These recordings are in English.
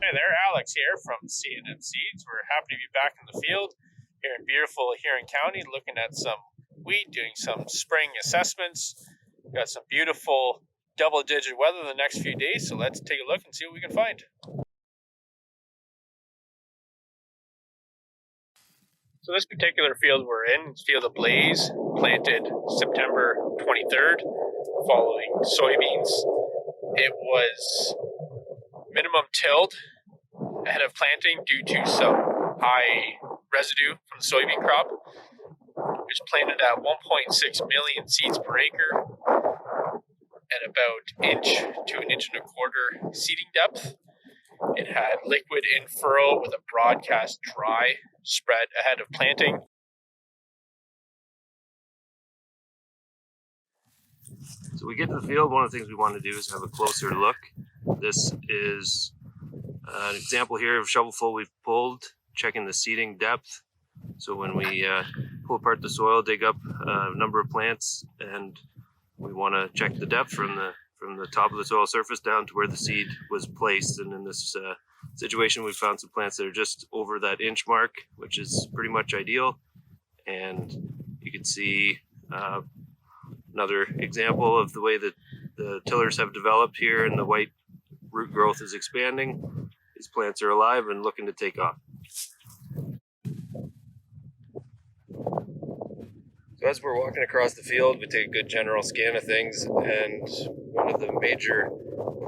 Hey there, Alex here from C&M Seeds. We're happy to be back in the field here in beautiful Huron County, looking at some wheat, doing some spring assessments. We've got some beautiful double-digit weather the next few days, so let's take a look and see what we can find. So this particular field we're in, Field of Blaze, planted September 23rd, following soybeans. It was minimum tilled ahead of planting due to some high residue from the soybean crop. It was planted at 1.6 million seeds per acre at about inch to an inch and a quarter seeding depth. It had liquid in furrow with a broadcast dry spread ahead of planting. So we get to the field, one of the things we want to do is have a closer look. This is an example here of shovelful we've pulled, checking the seeding depth. So when we pull apart the soil, dig up a number of plants, and we want to check the depth from the top of the soil surface down to where the seed was placed. And in this situation, we found some plants that are just over that inch mark, which is pretty much ideal. And you can see another example of the way that the tillers have developed here, and the white root growth is expanding. These plants are alive and looking to take off. So as we're walking across the field, we take a good general scan of things, and one of the major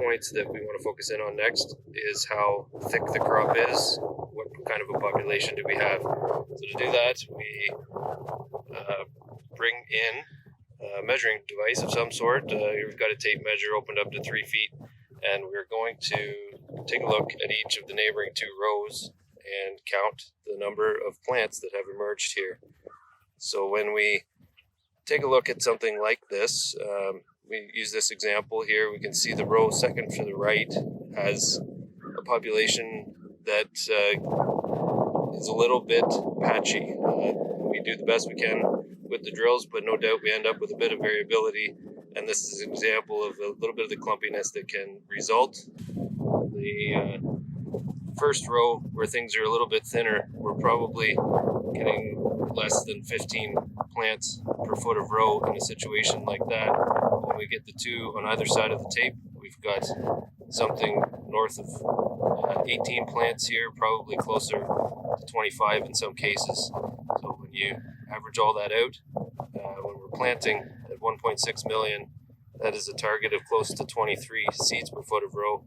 points that we want to focus in on next is how thick the crop is. What kind of a population do we have? So to do that, we bring in a measuring device of some sort. We've got a tape measure opened up to 3 feet, and we're going to take a look at each of the neighboring 2 rows and count the number of plants that have emerged here. So when we take a look at something like this, we use this example here, we can see the row second to the right has a population that is a little bit patchy. We do the best we can with the drills, but no doubt we end up with a bit of variability, and this is an example of a little bit of the clumpiness that can result. The first row, where things are a little bit thinner, we're probably getting less than 15 plants per foot of row in a situation like that. When we get the 2 on either side of the tape, we've got something north of 18 plants here, probably closer to 25 in some cases. So when you average all that out, when we're planting at 1.6 million, that is a target of close to 23 seeds per foot of row.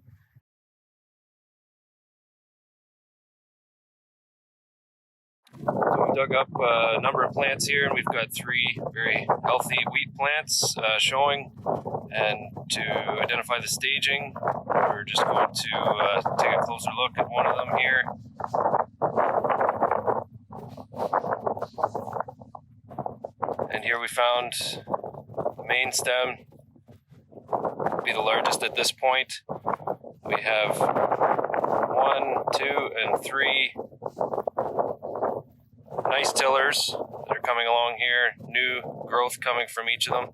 So we dug up a number of plants here, and we've got 3 very healthy wheat plants showing. And to identify the staging, we're just going to take a closer look at one of them here. And here we found the main stem, would be the largest at this point. We have 1, 2, and 3 nice tillers that are coming along here, new growth coming from each of them,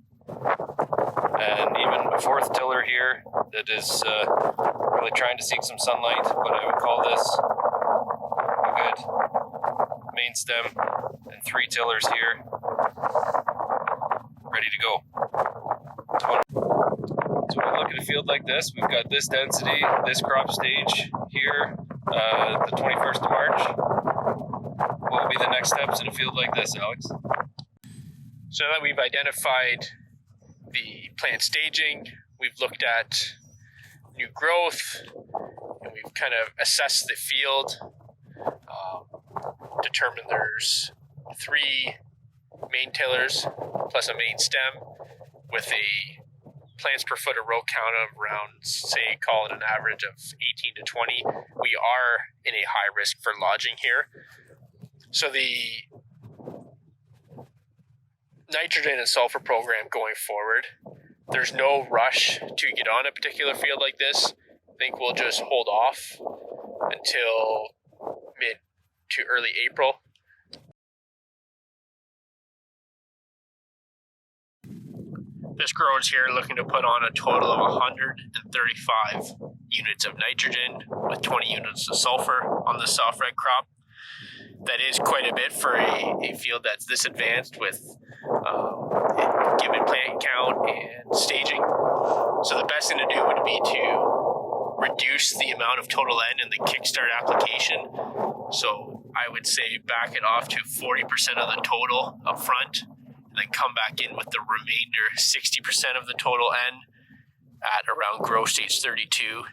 and even a 4th tiller here that is really trying to seek some sunlight, but I would call this a good main stem, and 3 tillers here ready to go. So when we look at a field like this, we've got this density, this crop stage here, the 21st of March. What would be the next steps in a field like this, Alex? So now that we've identified the plant staging, we've looked at new growth, and we've kind of assessed the field, determined there's 3 main tillers plus a main stem with a plants per foot of row count of around, say, call it an average of 18 to 20. We are in a high risk for lodging here. So the nitrogen and sulfur program going forward, there's no rush to get on a particular field like this. I think we'll just hold off until mid to early April. This grower's here looking to put on a total of 135 units of nitrogen with 20 units of sulfur on the soft red crop. That is quite a bit for a field that's this advanced with given plant count and staging. So the best thing to do would be to reduce the amount of total N in the kickstart application. So I would say back it off to 40% of the total up front, and then come back in with the remainder 60% of the total N at around grow stage 32.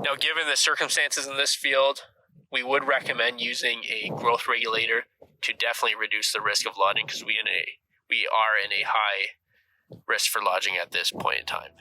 Now, given the circumstances in this field, we would recommend using a growth regulator to definitely reduce the risk of lodging, because we are in a high risk for lodging at this point in time.